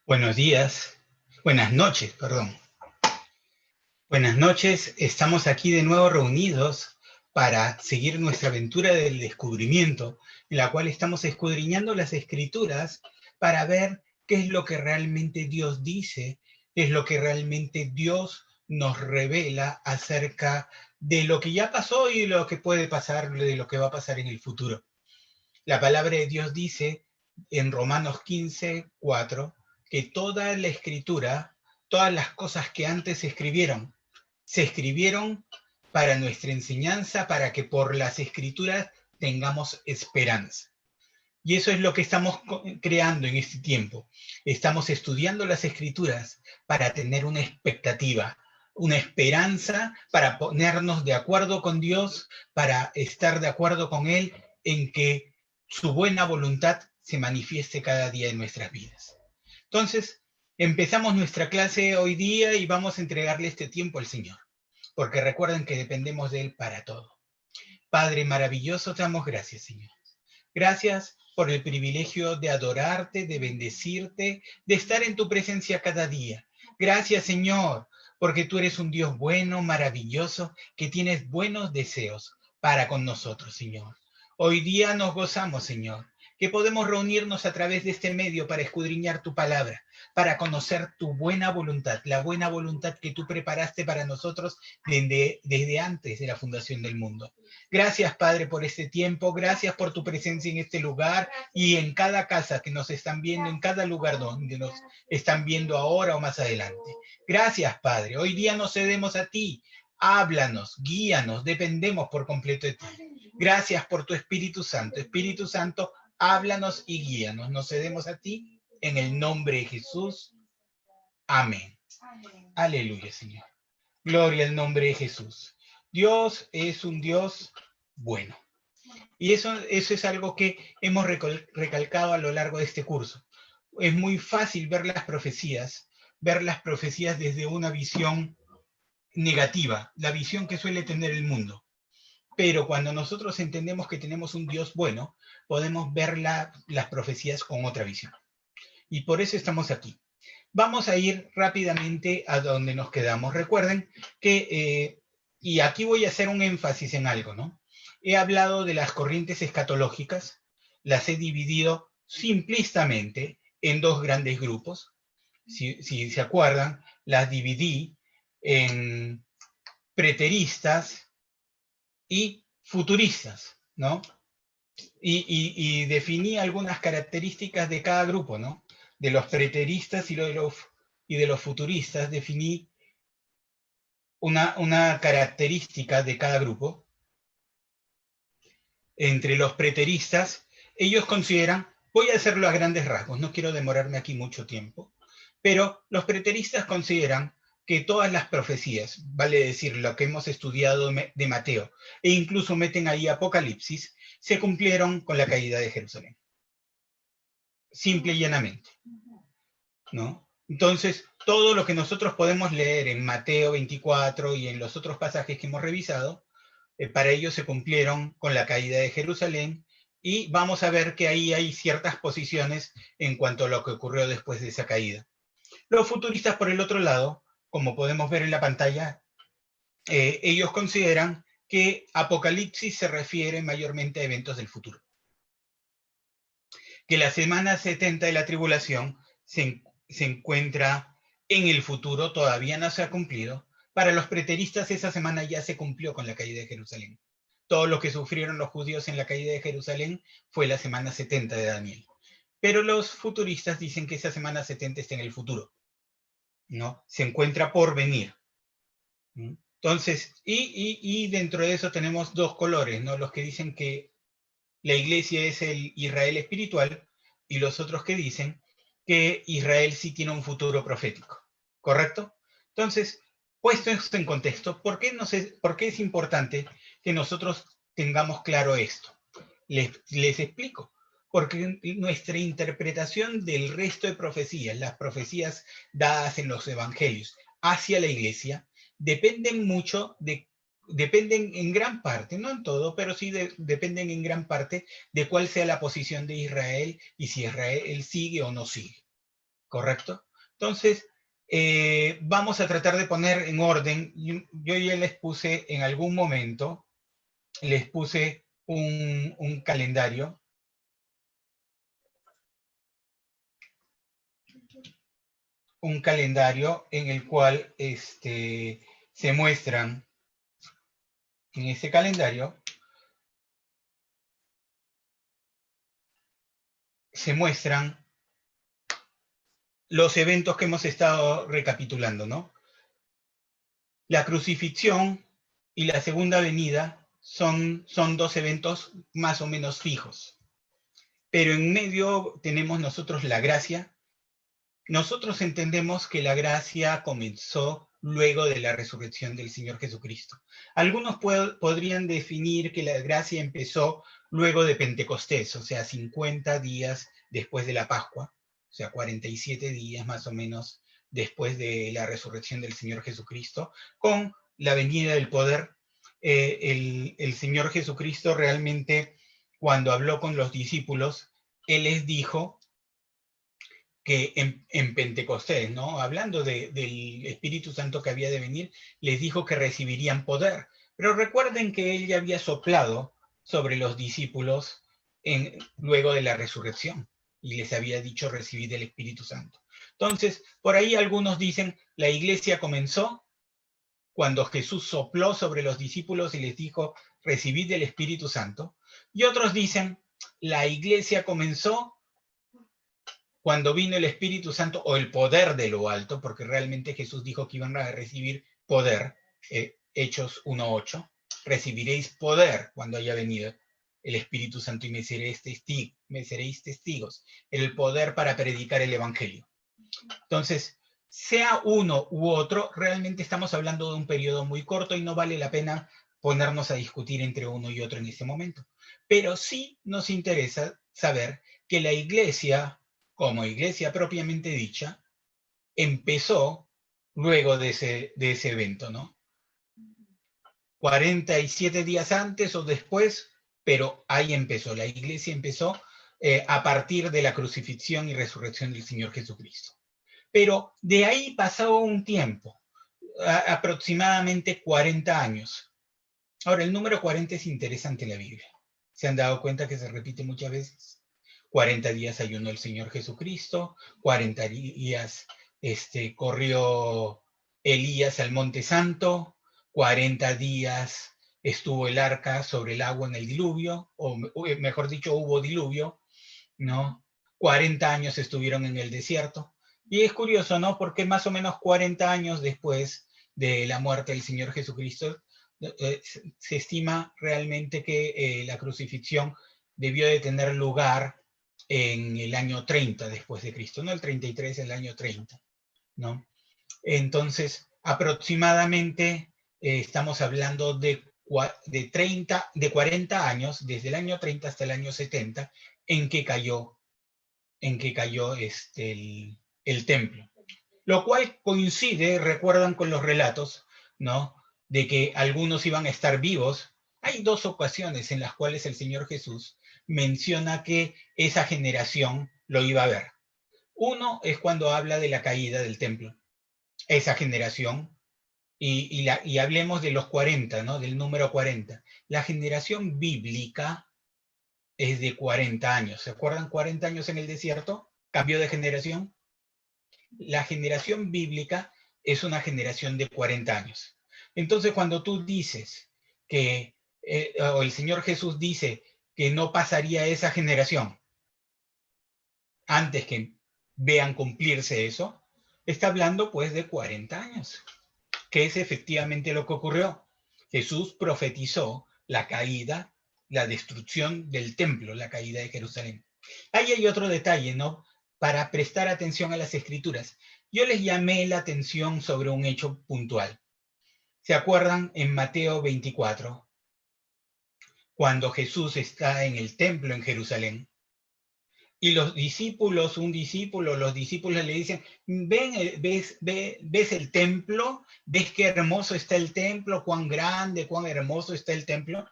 Buenos días, buenas noches, perdón. Buenas noches, estamos aquí de nuevo reunidos para seguir nuestra aventura del descubrimiento, en la cual estamos escudriñando las escrituras para ver qué es lo que realmente Dios dice, qué es lo que realmente Dios nos revela acerca de lo que ya pasó y de lo que puede pasar, de lo que va a pasar en el futuro. La palabra de Dios dice en Romanos 15:4 que toda la escritura, todas las cosas que antes se escribieron para nuestra enseñanza, para que por las escrituras tengamos esperanza. Y eso es lo que estamos creando en este tiempo. Estamos estudiando las escrituras para tener una expectativa, una esperanza, para ponernos de acuerdo con Dios, para estar de acuerdo con Él en que su buena voluntad se manifieste cada día en nuestras vidas. Entonces, empezamos nuestra clase hoy día y vamos a entregarle este tiempo al Señor, porque recuerden que dependemos de Él para todo. Padre maravilloso, te damos gracias, Señor. Gracias por el privilegio de adorarte, de bendecirte, de estar en tu presencia cada día. Gracias, Señor, porque tú eres un Dios bueno, maravilloso, que tienes buenos deseos para con nosotros, Señor. Hoy día nos gozamos, Señor, que podemos reunirnos a través de este medio para escudriñar tu palabra, para conocer tu buena voluntad, la buena voluntad que tú preparaste para nosotros desde antes de la fundación del mundo. Gracias, Padre, por este tiempo. Gracias por tu presencia en este lugar y en cada casa que nos están viendo, en cada lugar donde nos están viendo ahora o más adelante. Gracias, Padre. Hoy día nos cedemos a ti. Háblanos, guíanos, dependemos por completo de ti. Gracias por tu Espíritu Santo. Espíritu Santo, háblanos y guíanos. Nos cedemos a ti en el nombre de Jesús. Amén. Aleluya, Señor. Gloria al nombre de Jesús. Dios es un Dios bueno. Y eso es algo que hemos recalcado a lo largo de este curso. Es muy fácil ver las profecías desde una visión negativa, la visión que suele tener el mundo. Pero cuando nosotros entendemos que tenemos un Dios bueno, podemos ver las profecías con otra visión. Y por eso estamos aquí. Vamos a ir rápidamente a donde nos quedamos. Recuerden que, y aquí voy a hacer un énfasis en algo, ¿no? He hablado de las corrientes escatológicas, las he dividido simplistamente en dos grandes grupos. Si se acuerdan, las dividí en preteristas y futuristas, ¿no? Y definí algunas características de cada grupo, ¿no? De los preteristas y de los futuristas, definí una característica de cada grupo. Entre los preteristas, ellos consideran, voy a hacerlo a grandes rasgos, no quiero demorarme aquí mucho tiempo, pero los preteristas consideran que todas las profecías, vale decir, lo que hemos estudiado de Mateo, e incluso meten ahí Apocalipsis, se cumplieron con la caída de Jerusalén. Simple y llanamente, ¿no? Entonces, todo lo que nosotros podemos leer en Mateo 24 y en los otros pasajes que hemos revisado, para ellos se cumplieron con la caída de Jerusalén y vamos a ver que ahí hay ciertas posiciones en cuanto a lo que ocurrió después de esa caída. Los futuristas, por el otro lado, como podemos ver en la pantalla, ellos consideran que Apocalipsis se refiere mayormente a eventos del futuro. Que la semana 70 de la tribulación se encuentra en el futuro, todavía no se ha cumplido. Para los preteristas esa semana ya se cumplió con la caída de Jerusalén. Todo lo que sufrieron los judíos en la caída de Jerusalén fue la semana 70 de Daniel. Pero los futuristas dicen que esa semana 70 está en el futuro, ¿no? Se encuentra por venir. Entonces, y dentro de eso tenemos dos colores, ¿no? Los que dicen que la iglesia es el Israel espiritual y los otros que dicen que Israel sí tiene un futuro profético, ¿correcto? Entonces, puesto esto en contexto, ¿por qué es importante que nosotros tengamos claro esto? Les explico. Porque nuestra interpretación del resto de profecías, las profecías dadas en los evangelios hacia la iglesia, dependen mucho dependen en gran parte, no en todo, pero sí dependen en gran parte de cuál sea la posición de Israel y si Israel sigue o no sigue. ¿correcto? Entonces, vamos a tratar de poner en orden. Yo ya les puse en algún momento, les puse un calendario. Un calendario en el cual se muestran, en ese calendario, se muestran los eventos que hemos estado recapitulando, ¿no? La crucifixión y la segunda venida son dos eventos más o menos fijos. Pero en medio tenemos nosotros la gracia. Nosotros entendemos que la gracia comenzó luego de la resurrección del Señor Jesucristo. Algunos podrían definir que la gracia empezó luego de Pentecostés, o sea, 50 días después de la Pascua, o sea, 47 días más o menos después de la resurrección del Señor Jesucristo, con la venida del poder. El Señor Jesucristo realmente, cuando habló con los discípulos, Él les dijo que en Pentecostés, ¿no? Hablando del Espíritu Santo que había de venir, les dijo que recibirían poder. Pero recuerden que él ya había soplado sobre los discípulos luego de la resurrección y les había dicho recibid el Espíritu Santo. Entonces, por ahí algunos dicen, la iglesia comenzó cuando Jesús sopló sobre los discípulos y les dijo, recibid el Espíritu Santo. Y otros dicen, la iglesia comenzó cuando vino el Espíritu Santo o el poder de lo alto, porque realmente Jesús dijo que iban a recibir poder, Hechos 1:8, recibiréis poder cuando haya venido el Espíritu Santo y me seréis testigos, el poder para predicar el Evangelio. Entonces, sea uno u otro, realmente estamos hablando de un periodo muy corto y no vale la pena ponernos a discutir entre uno y otro en este momento. Pero sí nos interesa saber que la iglesia, como iglesia propiamente dicha, empezó luego de ese evento, ¿no? 47 días antes o después, pero ahí empezó. La iglesia empezó a partir de la crucifixión y resurrección del Señor Jesucristo. Pero de ahí pasó un tiempo, aproximadamente 40 años. Ahora, el número 40 es interesante en la Biblia. ¿Se han dado cuenta que se repite muchas veces? 40 días ayunó el Señor Jesucristo, 40 días corrió Elías al Monte Santo, 40 días estuvo el arca sobre el agua en el diluvio, o mejor dicho, hubo diluvio, ¿no? 40 años estuvieron en el desierto. Y es curioso, ¿no? Porque más o menos 40 años después de la muerte del Señor Jesucristo, se estima realmente que la crucifixión debió de tener lugar en el año 30 después de Cristo, no el 33, el año 30, ¿no? Entonces, aproximadamente estamos hablando de 40 años, desde el año 30 hasta el año 70, en que cayó el templo. Lo cual coincide, recuerdan, con los relatos, ¿no? De que algunos iban a estar vivos. Hay dos ocasiones en las cuales el Señor Jesús menciona que esa generación lo iba a ver. Uno es cuando habla de la caída del templo. Esa generación, y hablemos de los 40, ¿no? Del número 40. La generación bíblica es de 40 años. ¿Se acuerdan 40 años en el desierto? Cambio de generación. La generación bíblica es una generación de 40 años. Entonces, cuando tú dices que, o el Señor Jesús dice que no pasaría esa generación antes que vean cumplirse eso, está hablando pues de 40 años, que es efectivamente lo que ocurrió. Jesús profetizó la caída, la destrucción del templo, la caída de Jerusalén. Ahí hay otro detalle, ¿no? Para prestar atención a las escrituras. Yo les llamé la atención sobre un hecho puntual. ¿Se acuerdan en Mateo 24? Cuando Jesús está en el templo en Jerusalén. Y los discípulos le dicen, ¿ves el templo? ¿Ves qué hermoso está el templo? ¿Cuán grande, cuán hermoso está el templo?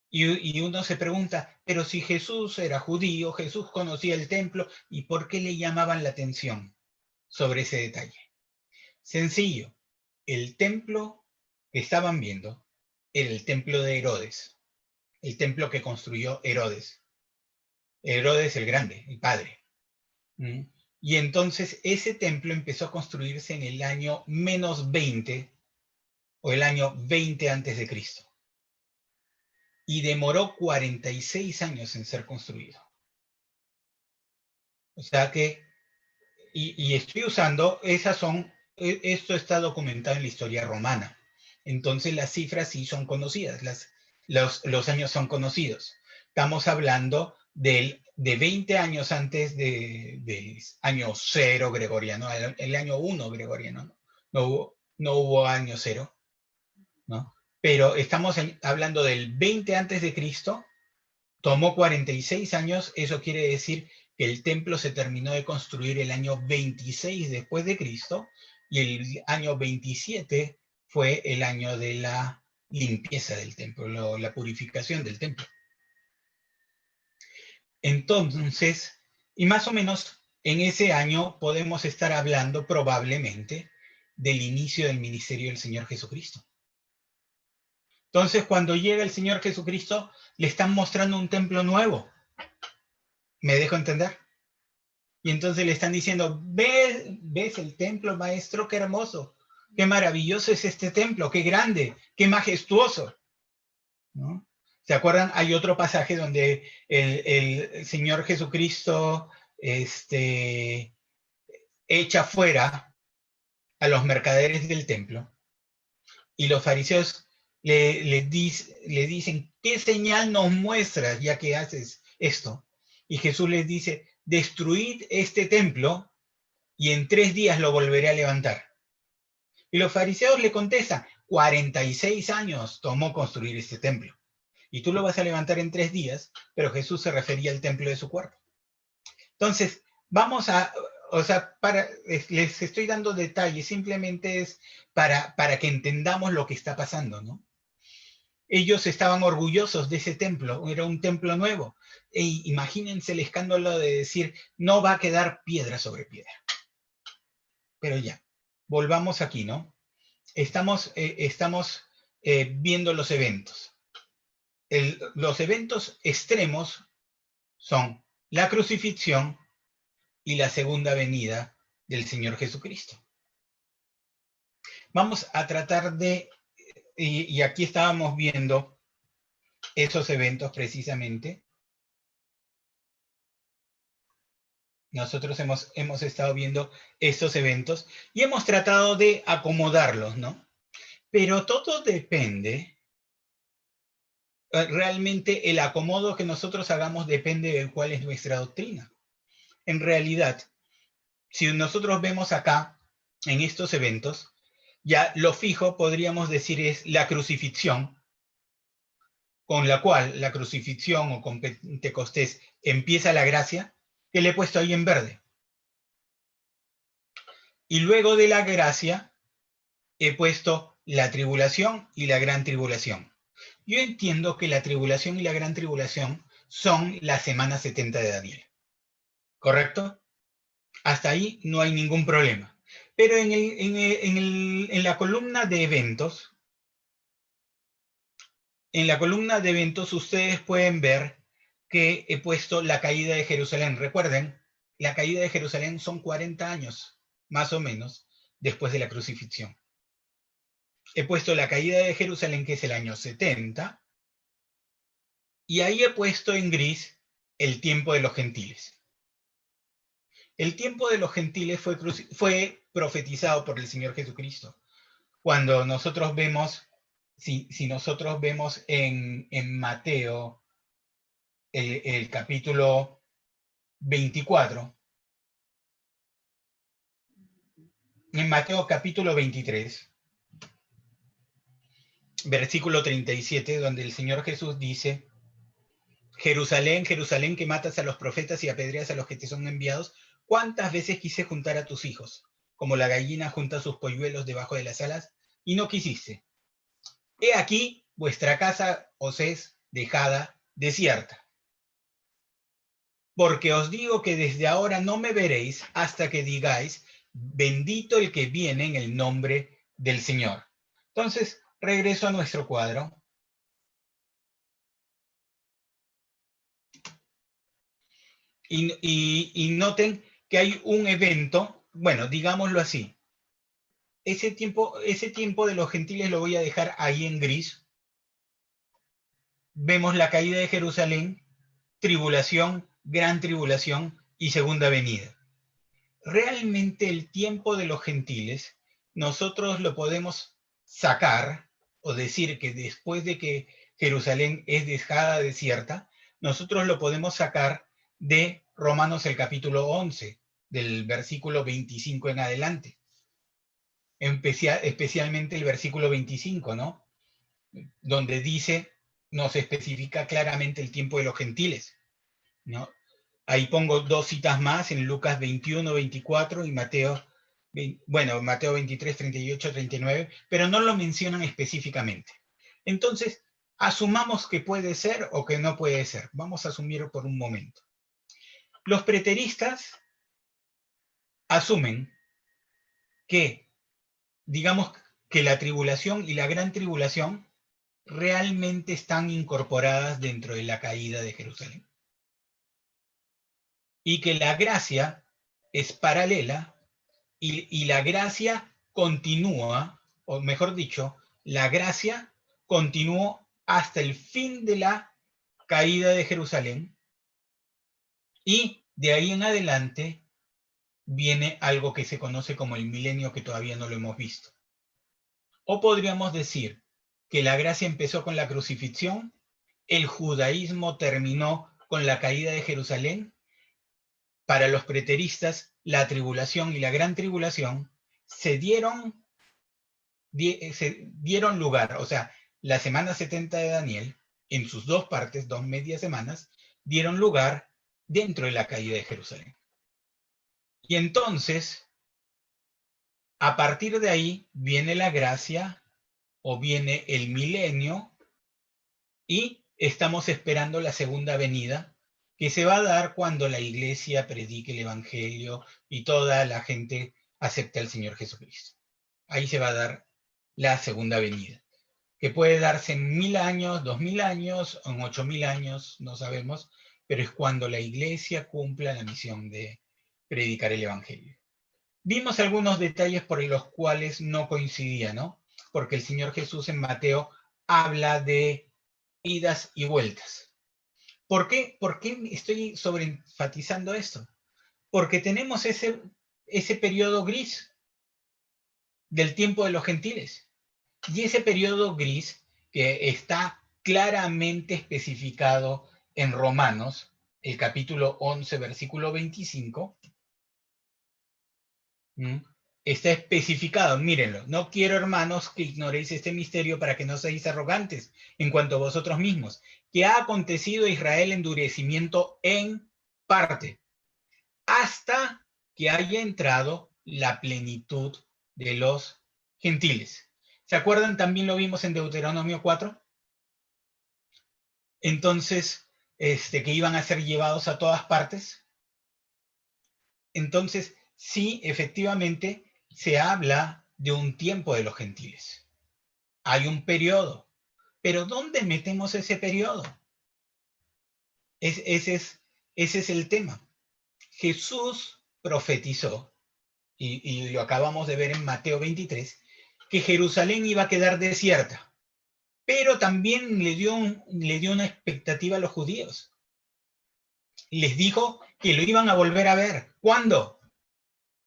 Y uno se pregunta, pero si Jesús era judío, Jesús conocía el templo, ¿y por qué le llamaban la atención sobre ese detalle? Sencillo, el templo que estaban viendo era el templo de Herodes, el templo que construyó Herodes. Herodes el Grande, el padre. ¿Mm? Y entonces ese templo empezó a construirse en el año menos 20 o el año 20 antes de Cristo. Y demoró 46 años en ser construido. O sea que, y estoy usando, esto está documentado en la historia romana. Entonces las cifras sí son conocidas, los años son conocidos. Estamos hablando de 20 años antes del año 0 gregoriano, el año 1 gregoriano, no hubo año 0, ¿no? Pero estamos hablando del 20 antes de Cristo, tomó 46 años, eso quiere decir que el templo se terminó de construir el año 26 después de Cristo y el año 27 fue el año de la limpieza del templo, la purificación del templo. Entonces, y más o menos en ese año podemos estar hablando probablemente del inicio del ministerio del Señor Jesucristo. Entonces, cuando llega el Señor Jesucristo, le están mostrando un templo nuevo. ¿Me dejo entender? Y entonces le están diciendo, ¿ves el templo, maestro? Qué hermoso, qué maravilloso es este templo, qué grande, qué majestuoso, ¿no? ¿Se acuerdan? Hay otro pasaje donde el Señor Jesucristo echa fuera a los mercaderes del templo y los fariseos le dicen, ¿qué señal nos muestras ya que haces esto? Y Jesús les dice, destruid este templo y en 3 días lo volveré a levantar. Y los fariseos le contestan, 46 años tomó construir este templo. Y tú lo vas a levantar en 3 días, pero Jesús se refería al templo de su cuerpo. Entonces, vamos a, les estoy dando detalles, simplemente es para que entendamos lo que está pasando, ¿no? Ellos estaban orgullosos de ese templo, era un templo nuevo. E imagínense el escándalo de decir, no va a quedar piedra sobre piedra. Pero ya, volvamos aquí, ¿no? Estamos viendo los eventos. Los eventos extremos son la crucifixión y la segunda venida del Señor Jesucristo. Vamos a tratar de, y aquí estábamos viendo esos eventos precisamente. Nosotros hemos estado viendo estos eventos y hemos tratado de acomodarlos, ¿no? Pero todo depende, realmente el acomodo que nosotros hagamos depende de cuál es nuestra doctrina. En realidad, si nosotros vemos acá, en estos eventos, ya lo fijo podríamos decir es la crucifixión, con la cual la crucifixión o con Pentecostés empieza la gracia, que le he puesto ahí en verde. Y luego de la gracia he puesto la tribulación y la gran tribulación. Yo entiendo que la tribulación y la gran tribulación son la semana 70 de Daniel. ¿Correcto? Hasta ahí no hay ningún problema. Pero en la columna de eventos, ustedes pueden ver que he puesto la caída de Jerusalén. Recuerden, la caída de Jerusalén son 40 años, más o menos, después de la crucifixión. He puesto la caída de Jerusalén, que es el año 70, y ahí he puesto en gris el tiempo de los gentiles. El tiempo de los gentiles fue profetizado por el Señor Jesucristo. Cuando nosotros vemos, si nosotros vemos en Mateo el capítulo 24, en Mateo capítulo 23, versículo 37, donde el Señor Jesús dice, Jerusalén, Jerusalén, que matas a los profetas y apedreas a los que te son enviados, ¿cuántas veces quise juntar a tus hijos, como la gallina junta sus polluelos debajo de las alas, y no quisiste? He aquí, vuestra casa os es dejada desierta. Porque os digo que desde ahora no me veréis hasta que digáis, bendito el que viene en el nombre del Señor. Entonces, regreso a nuestro cuadro. Y noten que hay un evento, bueno, digámoslo así. Ese tiempo de los gentiles lo voy a dejar ahí en gris. Vemos la caída de Jerusalén, tribulación, gran tribulación y segunda venida. Realmente el tiempo de los gentiles, nosotros lo podemos sacar o decir que después de que Jerusalén es dejada desierta, nosotros lo podemos sacar de Romanos el capítulo 11, del versículo 25 en adelante. Especialmente el versículo 25, ¿no? Donde dice, nos especifica claramente el tiempo de los gentiles, ¿no? Ahí pongo dos citas más en Lucas 21, 24 y Mateo 23, 38, 39, pero no lo mencionan específicamente. Entonces, asumamos que puede ser o que no puede ser. Vamos a asumir por un momento. Los preteristas asumen que, digamos, que la tribulación y la gran tribulación realmente están incorporadas dentro de la caída de Jerusalén. Y que la gracia es paralela y la gracia continúa, o mejor dicho, la gracia continuó hasta el fin de la caída de Jerusalén y de ahí en adelante viene algo que se conoce como el milenio que todavía no lo hemos visto. O podríamos decir que la gracia empezó con la crucifixión, el judaísmo terminó con la caída de Jerusalén. Para los preteristas, la tribulación y la gran tribulación se dieron lugar, o sea, la semana 70 de Daniel, en sus dos partes, 2 medias semanas, dieron lugar dentro de la caída de Jerusalén. Y entonces, a partir de ahí, viene la gracia o viene el milenio y estamos esperando la segunda venida que se va a dar cuando la iglesia predique el evangelio y toda la gente acepte al Señor Jesucristo. Ahí se va a dar la segunda venida, que puede darse en 1000 años, 2000 años, en 8000 años, no sabemos, pero es cuando la iglesia cumpla la misión de predicar el evangelio. Vimos algunos detalles por los cuales no coincidía, ¿no? Porque el Señor Jesús en Mateo habla de idas y vueltas. ¿Por qué estoy sobreenfatizando esto? Porque tenemos ese periodo gris del tiempo de los gentiles. Y ese periodo gris que está claramente especificado en Romanos, el capítulo 11, versículo 25, está especificado, mírenlo, no quiero, hermanos, que ignoréis este misterio para que no seáis arrogantes en cuanto a vosotros mismos, que ha acontecido a Israel endurecimiento en parte, hasta que haya entrado la plenitud de los gentiles. ¿Se acuerdan? También lo vimos en Deuteronomio 4. Entonces, que iban a ser llevados a todas partes. Entonces, sí, efectivamente, se habla de un tiempo de los gentiles. Hay un periodo. Pero ¿dónde metemos ese periodo? Ese es el tema. Jesús profetizó, y lo acabamos de ver en Mateo 23, que Jerusalén iba a quedar desierta. Pero también le dio una expectativa a los judíos. Les dijo que lo iban a volver a ver. ¿Cuándo?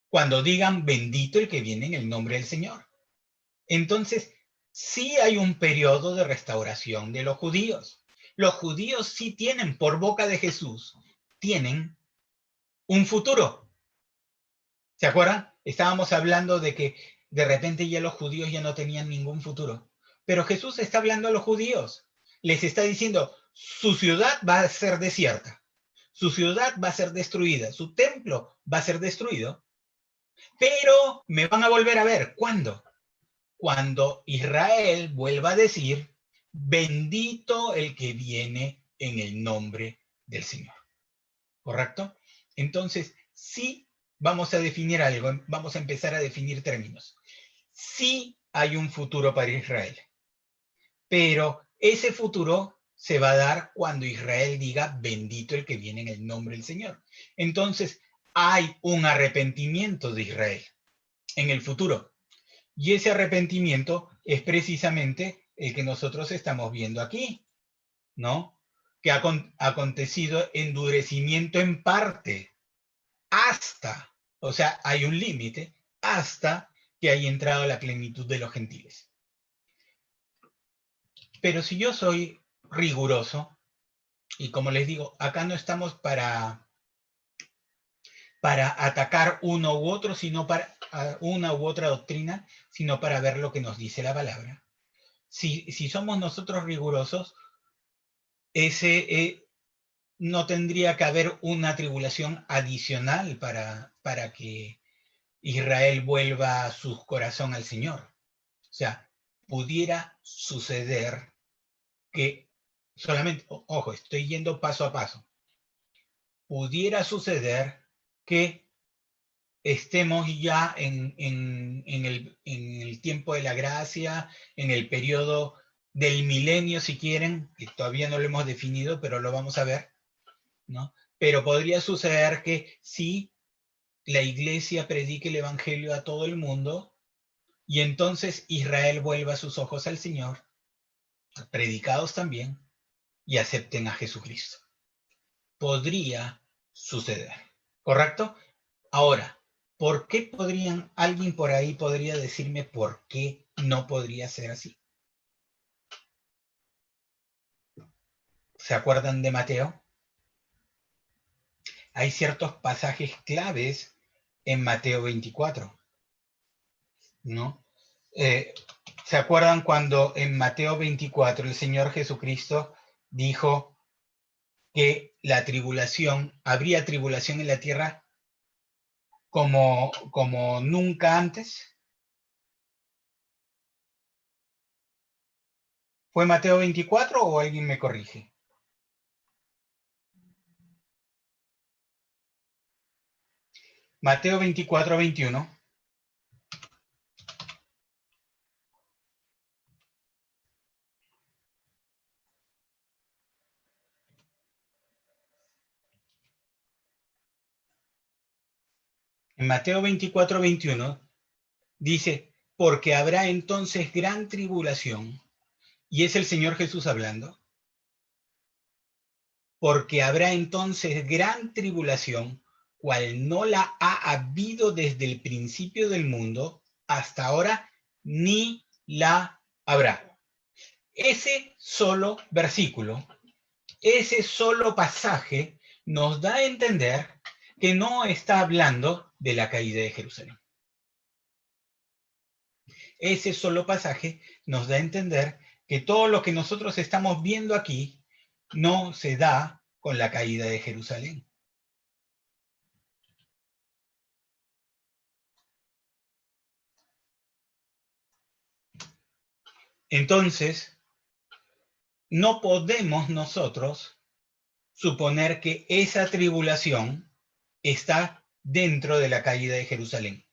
Cuando digan bendito el que viene en el nombre del Señor. Entonces, sí hay un periodo de restauración de los judíos. Los judíos sí tienen, por boca de Jesús, tienen un futuro. ¿Se acuerdan? Estábamos hablando de que de repente ya los judíos ya no tenían ningún futuro. Pero Jesús está hablando a los judíos. Les está diciendo, su ciudad va a ser desierta. Su ciudad va a ser destruida. Su templo va a ser destruido. Pero me van a volver a ver. ¿Cuándo? Cuando Israel vuelva a decir, bendito el que viene en el nombre del Señor. ¿Correcto? Entonces, sí vamos a definir algo, vamos a empezar a definir términos. Sí hay un futuro para Israel, pero ese futuro se va a dar cuando Israel diga, bendito el que viene en el nombre del Señor. Entonces, hay un arrepentimiento de Israel en el futuro. Y ese arrepentimiento es precisamente el que nosotros estamos viendo aquí, ¿no? Que ha acontecido endurecimiento en parte hasta, o sea, hay un límite, hasta que haya entrado la plenitud de los gentiles. Pero si yo soy riguroso, y como les digo, acá no estamos para atacar uno u otro, sino para una u otra doctrina, sino para ver lo que nos dice la palabra. Si somos nosotros rigurosos, no tendría que haber una tribulación adicional para que Israel vuelva su corazón al Señor. O sea, pudiera suceder que solamente, ojo, estoy yendo paso a paso, pudiera suceder que estemos ya en el tiempo de la gracia, en el periodo del milenio, si quieren, que todavía no lo hemos definido, pero lo vamos a ver, ¿no? Pero podría suceder que sí, la iglesia predique el evangelio a todo el mundo y entonces Israel vuelva sus ojos al Señor, predicados también, y acepten a Jesucristo. Podría suceder, ¿correcto? Ahora, ¿por qué alguien por ahí podría decirme por qué no podría ser así? ¿Se acuerdan de Mateo? Hay ciertos pasajes claves en Mateo 24, ¿no? ¿Se acuerdan cuando en Mateo 24 el Señor Jesucristo dijo que habría tribulación en la tierra como nunca antes? ¿Fue Mateo 24 o alguien me corrige? Mateo 24, 21. En Mateo 24, 21 dice, porque habrá entonces gran tribulación, y es el Señor Jesús hablando, porque habrá entonces gran tribulación, cual no la ha habido desde el principio del mundo hasta ahora, ni la habrá. Ese solo versículo, ese solo pasaje nos da a entender que no está hablando de la caída de Jerusalén. Ese solo pasaje nos da a entender que todo lo que nosotros estamos viendo aquí no se da con la caída de Jerusalén. Entonces, no podemos nosotros suponer que esa tribulación está dentro de la caída de Jerusalén.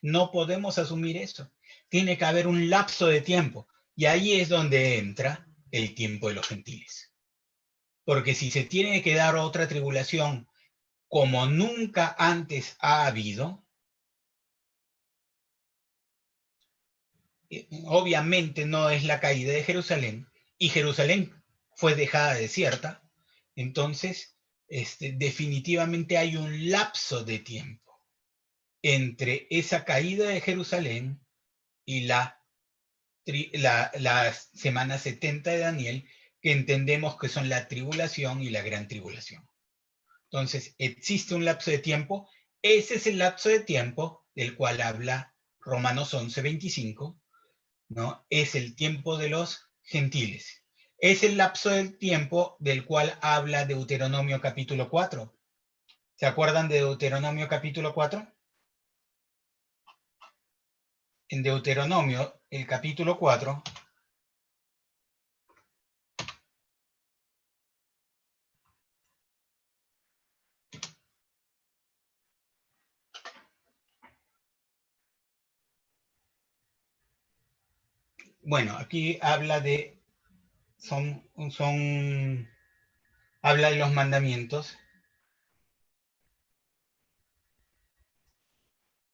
No podemos asumir eso. Tiene que haber un lapso de tiempo. Y ahí es donde entra el tiempo de los gentiles. Porque si se tiene que dar otra tribulación como nunca antes ha habido, obviamente no es la caída de Jerusalén, y Jerusalén fue dejada desierta, entonces definitivamente hay un lapso de tiempo entre esa caída de Jerusalén y la semana 70 de Daniel, que entendemos que son la tribulación y la gran tribulación. Entonces, existe un lapso de tiempo, ese es el lapso de tiempo del cual habla Romanos 11:25, ¿no? Es el tiempo de los gentiles. Es el lapso del tiempo del cual habla Deuteronomio capítulo 4. ¿Se acuerdan de Deuteronomio capítulo 4? En Deuteronomio, el capítulo 4, bueno, aquí habla habla de los mandamientos.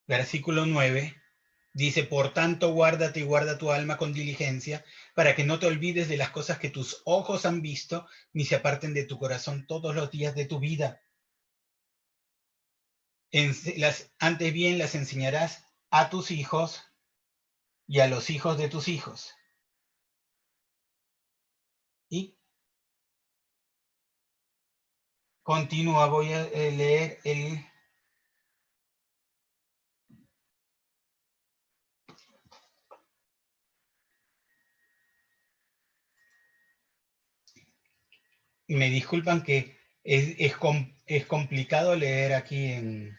Versículo 9 dice, por tanto, guárdate y guarda tu alma con diligencia, para que no te olvides de las cosas que tus ojos han visto, ni se aparten de tu corazón todos los días de tu vida. Antes bien las enseñarás a tus hijos y a los hijos de tus hijos. Y continúa, voy a leer me disculpan que es complicado leer aquí en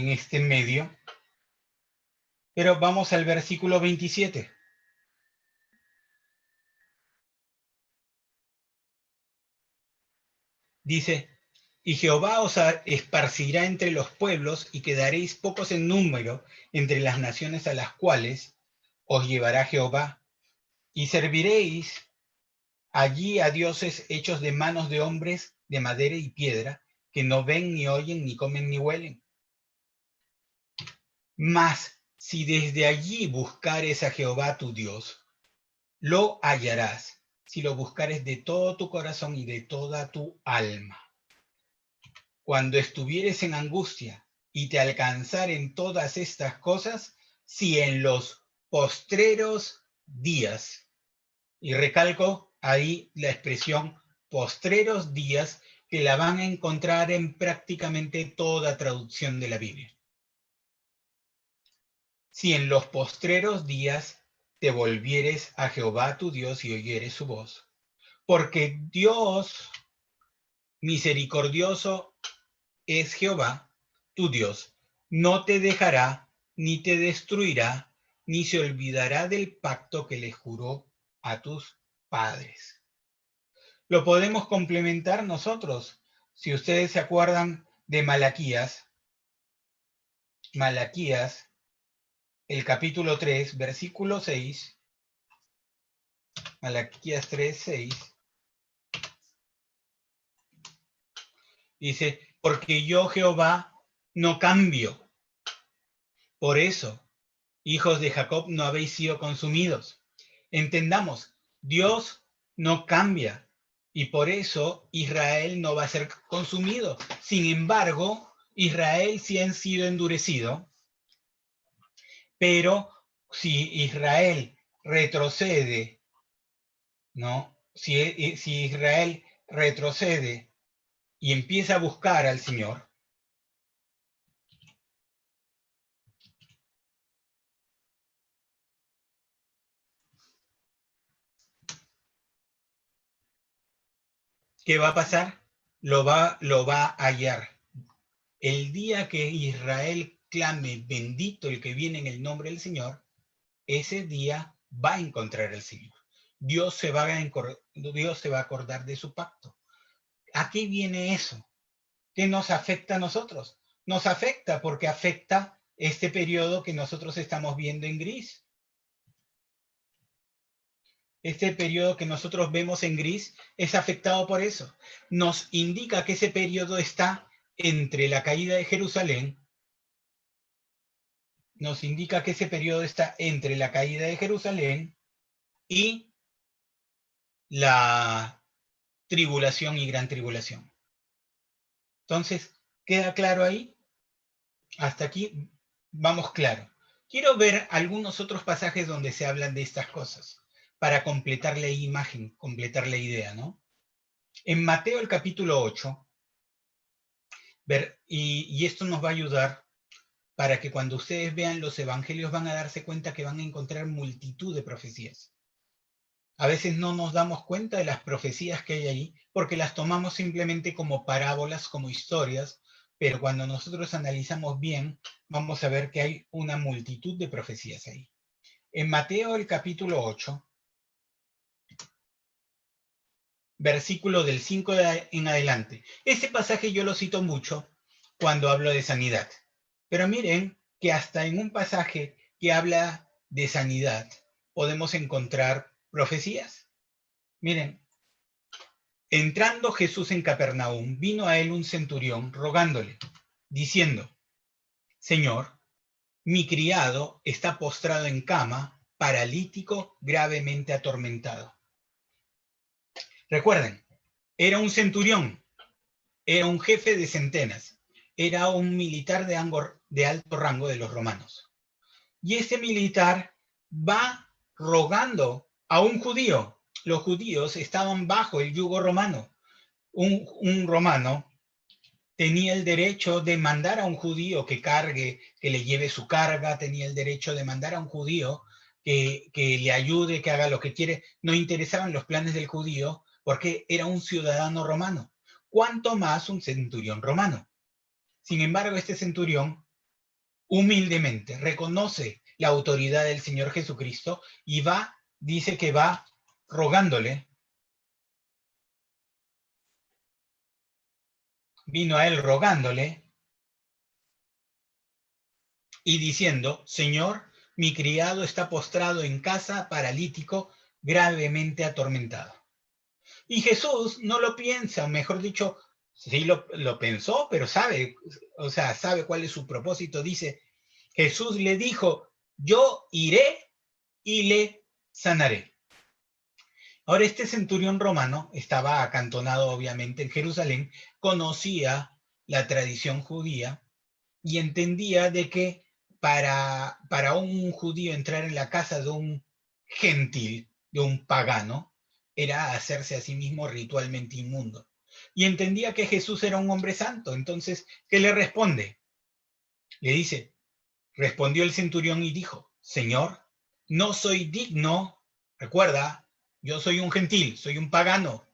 este medio, pero vamos al versículo 27. Dice, y Jehová os esparcirá entre los pueblos y quedaréis pocos en número entre las naciones a las cuales os llevará Jehová, y serviréis allí a dioses hechos de manos de hombres de madera y piedra, que no ven ni oyen ni comen ni huelen. Mas si desde allí buscares a Jehová tu Dios, lo hallarás, si lo buscares de todo tu corazón y de toda tu alma. Cuando estuvieres en angustia y te alcanzaren todas estas cosas, si en los postreros días, y recalco ahí la expresión postreros días, que la van a encontrar en prácticamente toda traducción de la Biblia. Si en los postreros días te volvieres a Jehová tu Dios y oyeres su voz, porque Dios misericordioso es Jehová, tu Dios, no te dejará, ni te destruirá, ni se olvidará del pacto que le juró a tus padres. Lo podemos complementar nosotros. Si ustedes se acuerdan de Malaquías, el capítulo 3, versículo 6, Malaquías 3, 6, dice, porque yo Jehová no cambio. Por eso, hijos de Jacob, no habéis sido consumidos. Entendamos, Dios no cambia y por eso Israel no va a ser consumido. Sin embargo, Israel sí ha sido endurecido, pero si Israel retrocede, ¿no? Si Israel retrocede y empieza a buscar al Señor, ¿qué va a pasar? Lo va a hallar. El día que Israel clame, bendito el que viene en el nombre del Señor, ese día va a encontrar al Señor. Dios se va a acordar de su pacto. ¿A qué viene eso? ¿Qué nos afecta a nosotros? Nos afecta porque afecta este periodo que nosotros estamos viendo en gris. Este periodo que nosotros vemos en gris es afectado por eso. Nos indica que ese periodo está entre la caída de Jerusalén, nos indica que ese periodo está entre la caída de Jerusalén y la tribulación y gran tribulación. Entonces, ¿queda claro ahí? Hasta aquí vamos claro. Quiero ver algunos otros pasajes donde se hablan de estas cosas para completar la imagen, completar la idea, ¿no? En Mateo el capítulo 8, y esto nos va a ayudar para que cuando ustedes vean los evangelios van a darse cuenta que van a encontrar multitud de profecías. A veces no nos damos cuenta de las profecías que hay ahí porque las tomamos simplemente como parábolas, como historias, pero cuando nosotros analizamos bien, vamos a ver que hay una multitud de profecías ahí. En Mateo el capítulo 8, versículo del 5 en adelante. Este pasaje yo lo cito mucho cuando hablo de sanidad. Pero miren que hasta en un pasaje que habla de sanidad podemos encontrar profecías. Miren, entrando Jesús en Capernaum, vino a él un centurión rogándole, diciendo, Señor, mi criado está postrado en cama, paralítico, gravemente atormentado. Recuerden, era un centurión, era un jefe de centenas, era un militar de alto rango de los romanos. Y este militar va rogando a un judío. Los judíos estaban bajo el yugo romano. Un romano tenía el derecho de mandar a un judío que cargue, que le lleve su carga, tenía el derecho de mandar a un judío que le ayude, que haga lo que quiere. No interesaban los planes del judío porque era un ciudadano romano. ¿Cuánto más un centurión romano? Sin embargo, este centurión humildemente reconoce la autoridad del Señor Jesucristo y dice que va rogándole. Vino a él rogándole y diciendo, Señor, mi criado está postrado en casa, paralítico, gravemente atormentado. Y Jesús no lo piensa, mejor dicho, sí lo pensó, pero sabe cuál es su propósito. Dice, Jesús le dijo, yo iré y le sanaré. Ahora, este centurión romano estaba acantonado obviamente en Jerusalén, conocía la tradición judía y entendía de que para un judío entrar en la casa de un gentil, de un pagano, era hacerse a sí mismo ritualmente inmundo. Y entendía que Jesús era un hombre santo. Entonces, ¿qué le responde? Le dice, respondió el centurión y dijo, Señor, no soy digno, recuerda, yo soy un gentil, soy un pagano,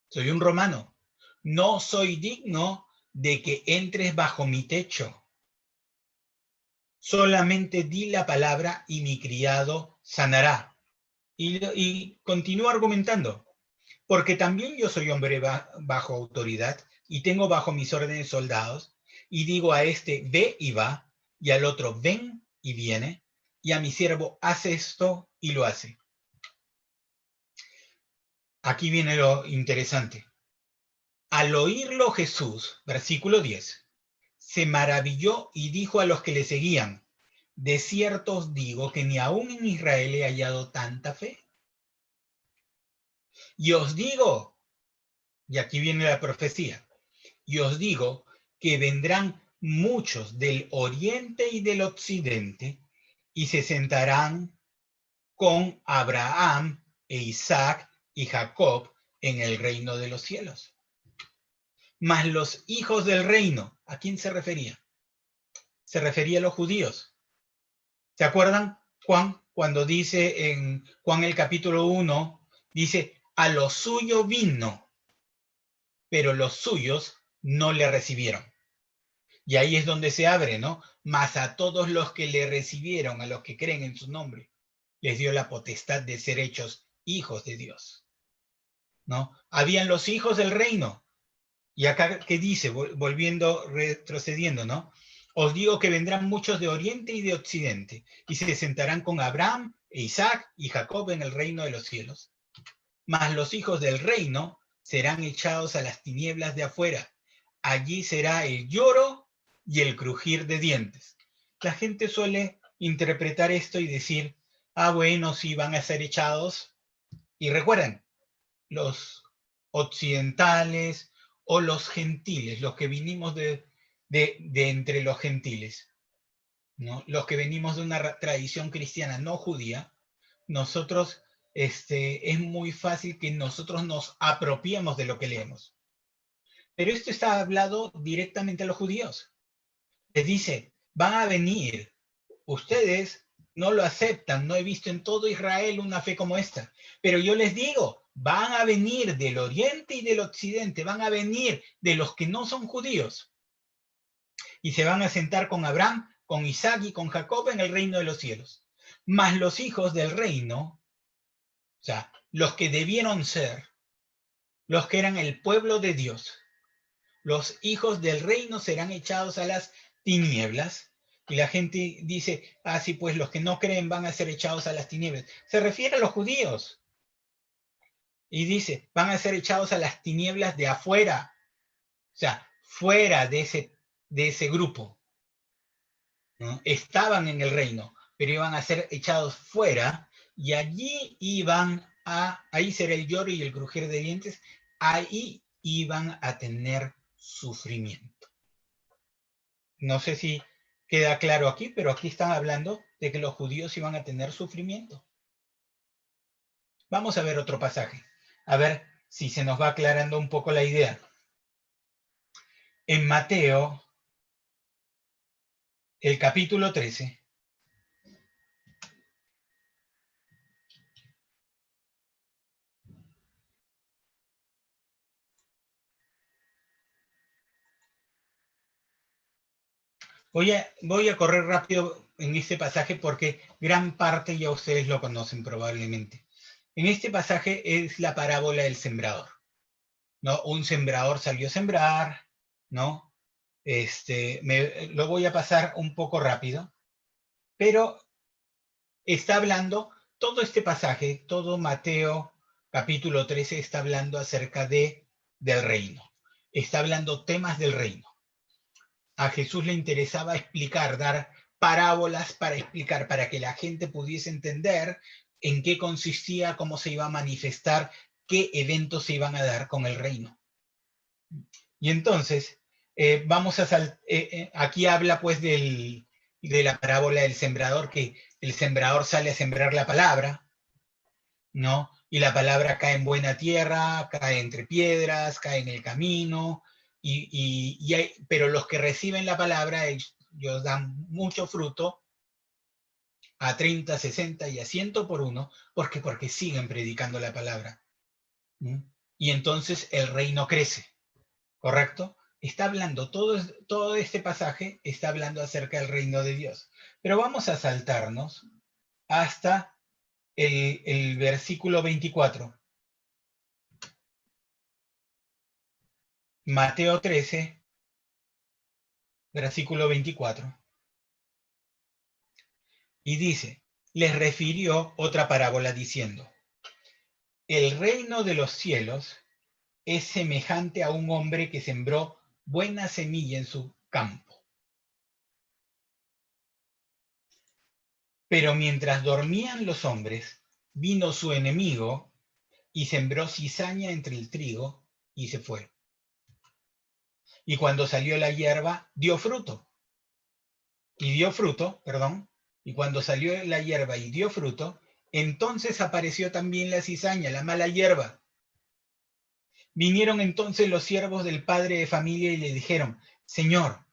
soy un romano, no soy digno de que entres bajo mi techo. Solamente di la palabra y mi criado sanará. Y continúa argumentando, porque también yo soy hombre bajo autoridad y tengo bajo mis órdenes soldados, y digo a este, ve y va, y al otro, ven y viene, y a mi siervo, haz esto y lo hace. Aquí viene lo interesante. Al oírlo Jesús, versículo 10, se maravilló y dijo a los que le seguían, de cierto os digo que ni aún en Israel he hallado tanta fe. Y os digo, y aquí viene la profecía, y os digo que vendrán muchos del oriente y del occidente y se sentarán con Abraham e Isaac y Jacob en el reino de los cielos. Mas los hijos del reino, ¿a quién se refería? Se refería a los judíos. ¿Se acuerdan, Juan, cuando dice en Juan el capítulo 1, dice, a lo suyo vino, pero los suyos no le recibieron? Y ahí es donde se abre, ¿no? Mas a todos los que le recibieron, a los que creen en su nombre, les dio la potestad de ser hechos hijos de Dios, ¿no? Habían los hijos del reino. Y acá, ¿qué dice? Volviendo, retrocediendo, ¿no? Os digo que vendrán muchos de oriente y de occidente, y se sentarán con Abraham, e Isaac y Jacob en el reino de los cielos. Mas los hijos del reino serán echados a las tinieblas de afuera. Allí será el lloro y el crujir de dientes. La gente suele interpretar esto y decir, bueno, sí, van a ser echados. Y recuerden, los occidentales o los gentiles, los que vinimos de entre los gentiles, ¿no? Los que venimos de una tradición cristiana no judía, nosotros, es muy fácil que nosotros nos apropiemos de lo que leemos. Pero esto está hablado directamente a los judíos. Les dice, van a venir, ustedes no lo aceptan, no he visto en todo Israel una fe como esta, pero yo les digo, van a venir del oriente y del occidente, van a venir de los que no son judíos, y se van a sentar con Abraham, con Isaac y con Jacob en el reino de los cielos. Mas los hijos del reino, o sea, los que debieron ser, los que eran el pueblo de Dios. Los hijos del reino serán echados a las tinieblas. Y la gente dice, ah, sí, pues los que no creen van a ser echados a las tinieblas. Se refiere a los judíos. Y dice, van a ser echados a las tinieblas de afuera. O sea, fuera de ese grupo, ¿no? Estaban en el reino, pero iban a ser echados fuera y allí ahí será el lloro y el crujir de dientes, ahí iban a tener sufrimiento. No sé si queda claro aquí, pero aquí están hablando de que los judíos iban a tener sufrimiento. Vamos a ver otro pasaje, a ver si se nos va aclarando un poco la idea. En Mateo, el capítulo 13, voy a correr rápido en este pasaje porque gran parte ya ustedes lo conocen probablemente. En este pasaje es la parábola del sembrador, ¿no? Un sembrador salió a sembrar, ¿no? Lo voy a pasar un poco rápido, pero está hablando, todo este pasaje, todo Mateo capítulo 13 está hablando acerca del reino. Está hablando temas del reino. A Jesús le interesaba explicar, dar parábolas para explicar, para que la gente pudiese entender en qué consistía, cómo se iba a manifestar, qué eventos se iban a dar con el reino. Y entonces, aquí habla pues de la parábola del sembrador, que el sembrador sale a sembrar la palabra, ¿no? Y la palabra cae en buena tierra, cae entre piedras, cae en el camino, pero los que reciben la palabra, ellos dan mucho fruto, a 30, 60 y a 100 por uno, porque siguen predicando la palabra. ¿Mm? Y entonces el reino crece, ¿correcto? Está hablando, todo este pasaje está hablando acerca del reino de Dios. Pero vamos a saltarnos hasta el versículo 24. Mateo 13, versículo 24. Y dice, les refirió otra parábola diciendo, el reino de los cielos es semejante a un hombre que sembró buena semilla en su campo. Pero mientras dormían los hombres, vino su enemigo y sembró cizaña entre el trigo y se fue. Y cuando salió la hierba, dio fruto. Y cuando salió la hierba y dio fruto, entonces apareció también la cizaña, la mala hierba. Vinieron entonces los siervos del padre de familia y le dijeron, Señor,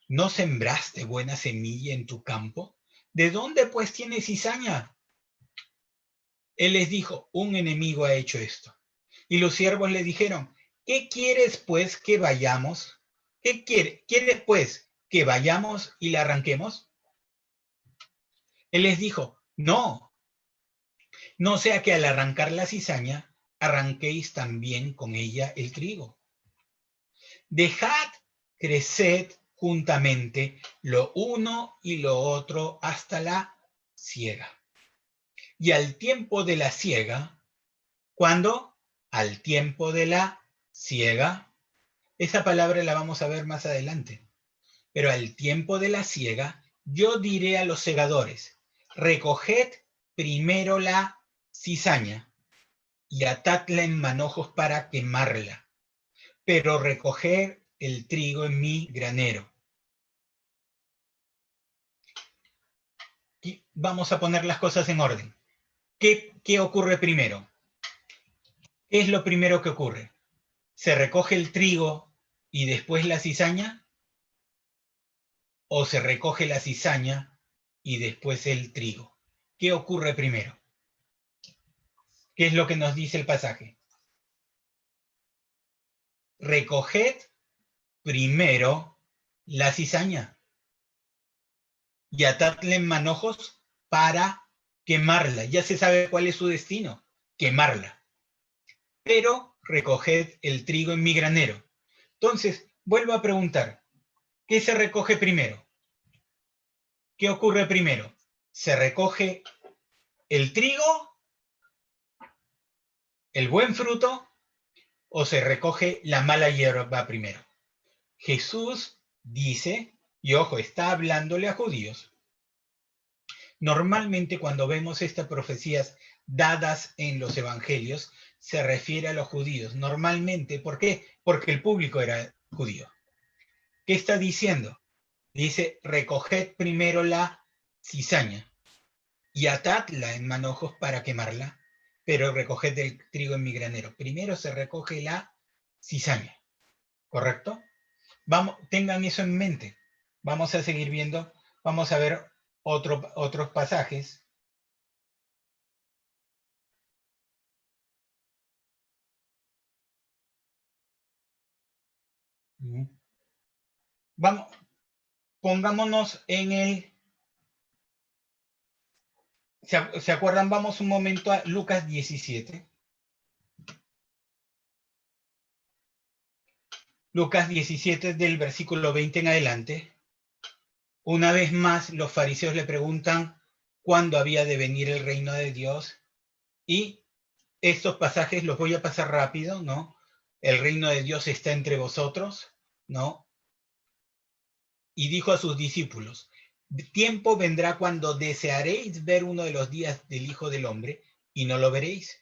¿no sembraste buena semilla en tu campo? ¿De dónde pues tienes cizaña? Él les dijo, un enemigo ha hecho esto. Y los siervos le dijeron, ¿qué quieres pues que vayamos? ¿Qué quieres pues que vayamos y la arranquemos? Él les dijo, no sea que al arrancar la cizaña, arranquéis también con ella el trigo. Dejad crecer juntamente lo uno y lo otro hasta la siega. Y al tiempo de la siega, ¿cuándo? Al tiempo de la siega, esa palabra la vamos a ver más adelante, pero al tiempo de la siega, yo diré a los segadores, recoged primero la cizaña y atadla en manojos para quemarla, pero recoger el trigo en mi granero. Y vamos a poner las cosas en orden. ¿Qué ocurre primero? ¿Qué es lo primero que ocurre? ¿Se recoge el trigo y después la cizaña? ¿O se recoge la cizaña y después el trigo? ¿Qué ocurre primero? ¿Qué es lo que nos dice el pasaje? Recoged primero la cizaña y atadle en manojos para quemarla. Ya se sabe cuál es su destino, quemarla. Pero recoged el trigo en mi granero. Entonces, vuelvo a preguntar, ¿qué se recoge primero? ¿Qué ocurre primero? ¿Se recoge el trigo, el buen fruto, o se recoge la mala hierba primero? Jesús dice, y ojo, está hablándole a judíos. Normalmente cuando vemos estas profecías dadas en los evangelios, se refiere a los judíos. Normalmente, ¿por qué? Porque el público era judío. ¿Qué está diciendo? Dice, recoged primero la cizaña y atadla en manojos para quemarla, pero recoged el trigo en mi granero. Primero se recoge la cizaña, ¿correcto? Vamos, tengan eso en mente. Vamos a seguir viendo, vamos a ver otros pasajes. Vamos, pongámonos en el... ¿Se acuerdan? Vamos un momento a Lucas 17. Lucas 17 del versículo 20 en adelante. Una vez más, los fariseos le preguntan cuándo había de venir el reino de Dios. Y estos pasajes los voy a pasar rápido, ¿no? El reino de Dios está entre vosotros, ¿no? Y dijo a sus discípulos, tiempo vendrá cuando desearéis ver uno de los días del Hijo del Hombre y no lo veréis.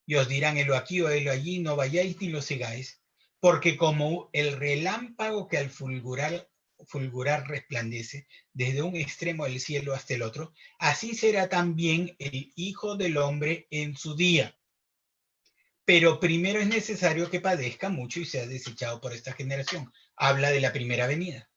Y os dirán, helo aquí o helo allí, no vayáis ni lo sigáis, porque como el relámpago que al fulgurar resplandece desde un extremo del cielo hasta el otro, así será también el Hijo del Hombre en su día. Pero primero es necesario que padezca mucho y sea desechado por esta generación. Habla de la primera venida.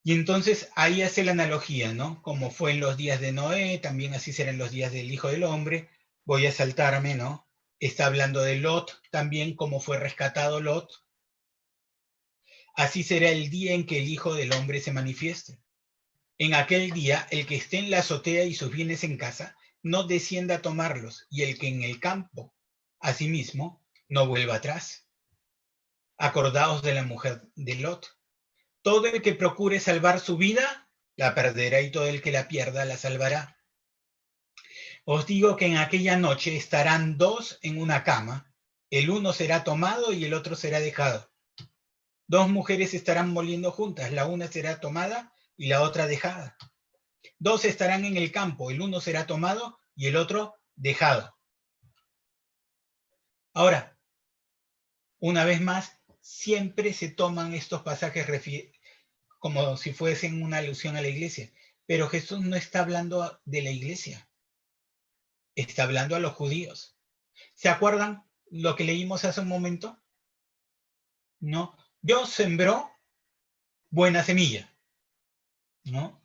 Y entonces ahí hace la analogía, ¿no? Como fue en los días de Noé, también así será en los días del Hijo del Hombre. Voy a saltarme, ¿no? Está hablando de Lot también, como fue rescatado Lot. Así será el día en que el Hijo del Hombre se manifieste. En aquel día, el que esté en la azotea y sus bienes en casa, no descienda a tomarlos, y el que en el campo, asimismo, no vuelva atrás. Acordaos de la mujer de Lot. Todo el que procure salvar su vida, la perderá, y todo el que la pierda, la salvará. Os digo que en aquella noche estarán dos en una cama, el uno será tomado y el otro será dejado. Dos mujeres estarán moliendo juntas, la una será tomada y la otra dejada. Dos estarán en el campo, el uno será tomado y el otro dejado. Ahora, una vez más, siempre se toman estos pasajes como si fuesen una alusión a la iglesia, pero Jesús no está hablando de la iglesia, está hablando a los judíos. ¿Se acuerdan lo que leímos hace un momento? No, Dios sembró buena semilla, ¿no?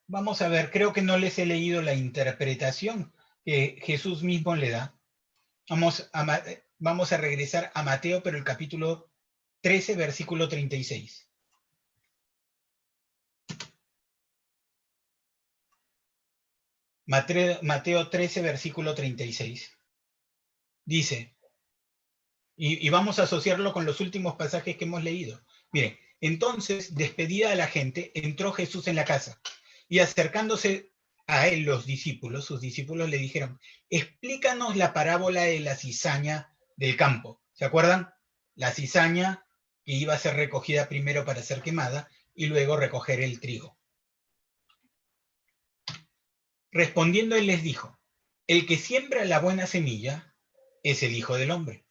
Vamos a ver, creo que no les he leído la interpretación que Jesús mismo le da. Vamos a regresar a Mateo, pero el capítulo 13, versículo 36. Mateo 13, versículo 36. Dice, y vamos a asociarlo con los últimos pasajes que hemos leído. Miren, entonces, despedida de la gente, entró Jesús en la casa y acercándose a él sus discípulos le dijeron, explícanos la parábola de la cizaña del campo. ¿Se acuerdan? La cizaña que iba a ser recogida primero para ser quemada y luego recoger el trigo. Respondiendo él les dijo, el que siembra la buena semilla es el Hijo del Hombre.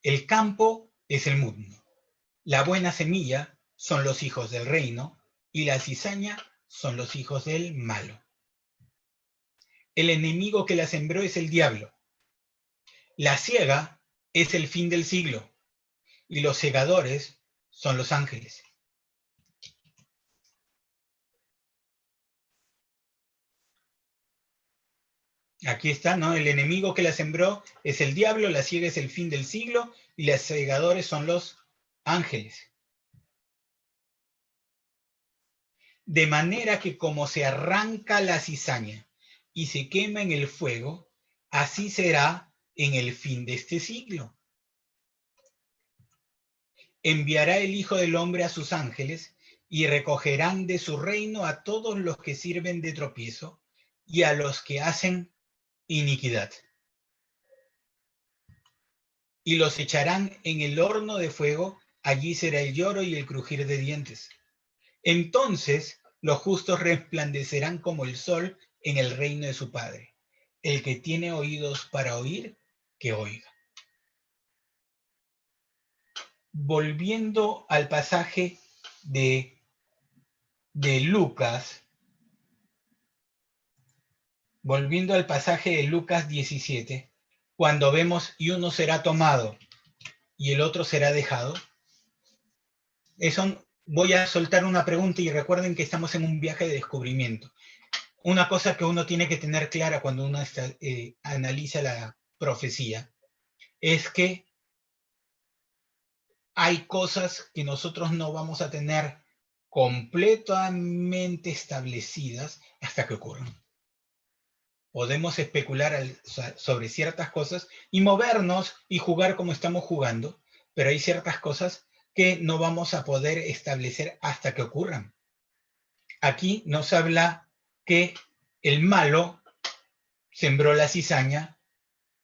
El campo es el mundo. La buena semilla son los hijos del reino y la cizaña son los hijos del malo. El enemigo que la sembró es el diablo. La siega es el fin del siglo y los segadores son los ángeles. Aquí está, ¿no? El enemigo que la sembró es el diablo, la siega es el fin del siglo y los segadores son los ángeles. De manera que como se arranca la cizaña y se quema en el fuego, así será en el fin de este siglo. Enviará el Hijo del Hombre a sus ángeles y recogerán de su reino a todos los que sirven de tropiezo y a los que hacen iniquidad. Y los echarán en el horno de fuego, allí será el lloro y el crujir de dientes. Entonces los justos resplandecerán como el sol en el reino de su Padre. El que tiene oídos para oír, que oiga. Volviendo al pasaje de Lucas, volviendo al pasaje de Lucas 17, cuando vemos y uno será tomado y el otro será dejado, eso voy a soltar una pregunta y recuerden que estamos en un viaje de descubrimiento. Una cosa que uno tiene que tener clara cuando uno analiza la profecía es que hay cosas que nosotros no vamos a tener completamente establecidas hasta que ocurran. Podemos especular sobre ciertas cosas y movernos y jugar como estamos jugando, pero hay ciertas cosas que no vamos a poder establecer hasta que ocurran. Aquí nos habla que el malo sembró la cizaña,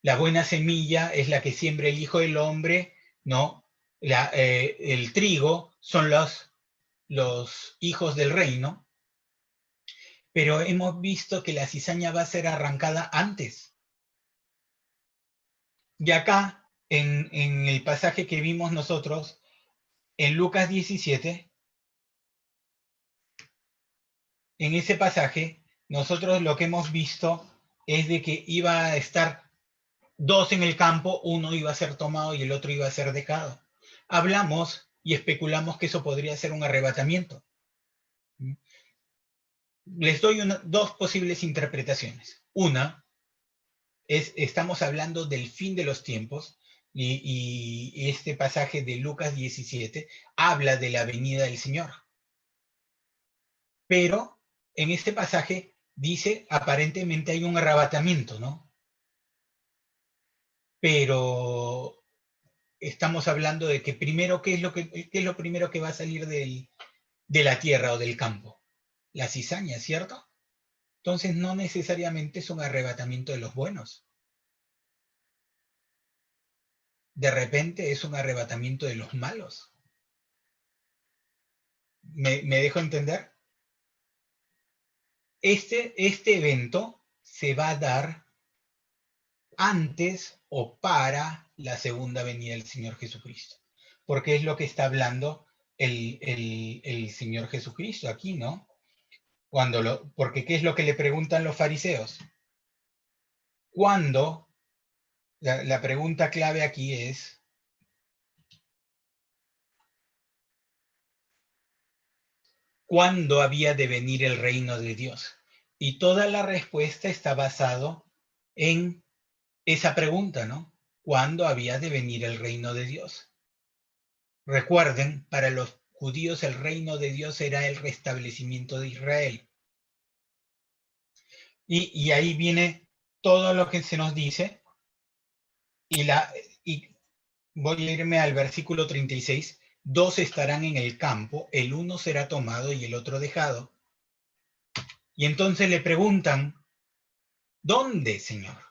la buena semilla es la que siembra el Hijo del Hombre, ¿no? El trigo son los hijos del reino, pero hemos visto que la cizaña va a ser arrancada antes. Y acá, en el pasaje que vimos nosotros, en Lucas 17, en ese pasaje, nosotros lo que hemos visto es de que iba a estar dos en el campo, uno iba a ser tomado y el otro iba a ser dejado. Hablamos y especulamos que eso podría ser un arrebatamiento. Les doy dos posibles interpretaciones. Una es, estamos hablando del fin de los tiempos y este pasaje de Lucas 17 habla de la venida del Señor. Pero en este pasaje dice, aparentemente hay un arrebatamiento, ¿no? Pero estamos hablando de que primero, ¿qué es lo primero que va a salir de la tierra o del campo? La cizaña, ¿cierto? Entonces no necesariamente es un arrebatamiento de los buenos. De repente es un arrebatamiento de los malos. ¿Me dejo entender? Este evento se va a dar antes o para la segunda venida del Señor Jesucristo. Porque es lo que está hablando el Señor Jesucristo aquí, ¿no? Porque ¿qué es lo que le preguntan los fariseos? ¿Cuándo? La pregunta clave aquí es, ¿cuándo había de venir el reino de Dios? Y toda la respuesta está basado en esa pregunta, ¿no? ¿Cuándo había de venir el reino de Dios? Recuerden, para los judíos el reino de Dios era el restablecimiento de Israel. Y ahí viene todo lo que se nos dice. Y voy a irme al versículo 36. Dos estarán en el campo, el uno será tomado y el otro dejado. Y entonces le preguntan, ¿dónde, Señor?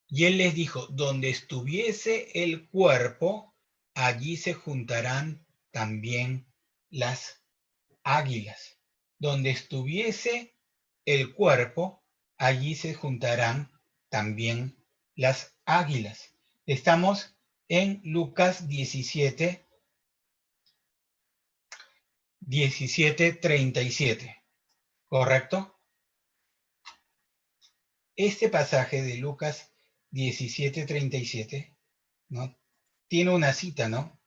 Y él les dijo, donde estuviese el cuerpo, allí se juntarán también las águilas. Donde estuviese el cuerpo, allí se juntarán también las águilas. Estamos en Lucas 17, 37, ¿correcto? Este pasaje de Lucas 17:37, ¿no? Tiene una cita, ¿no?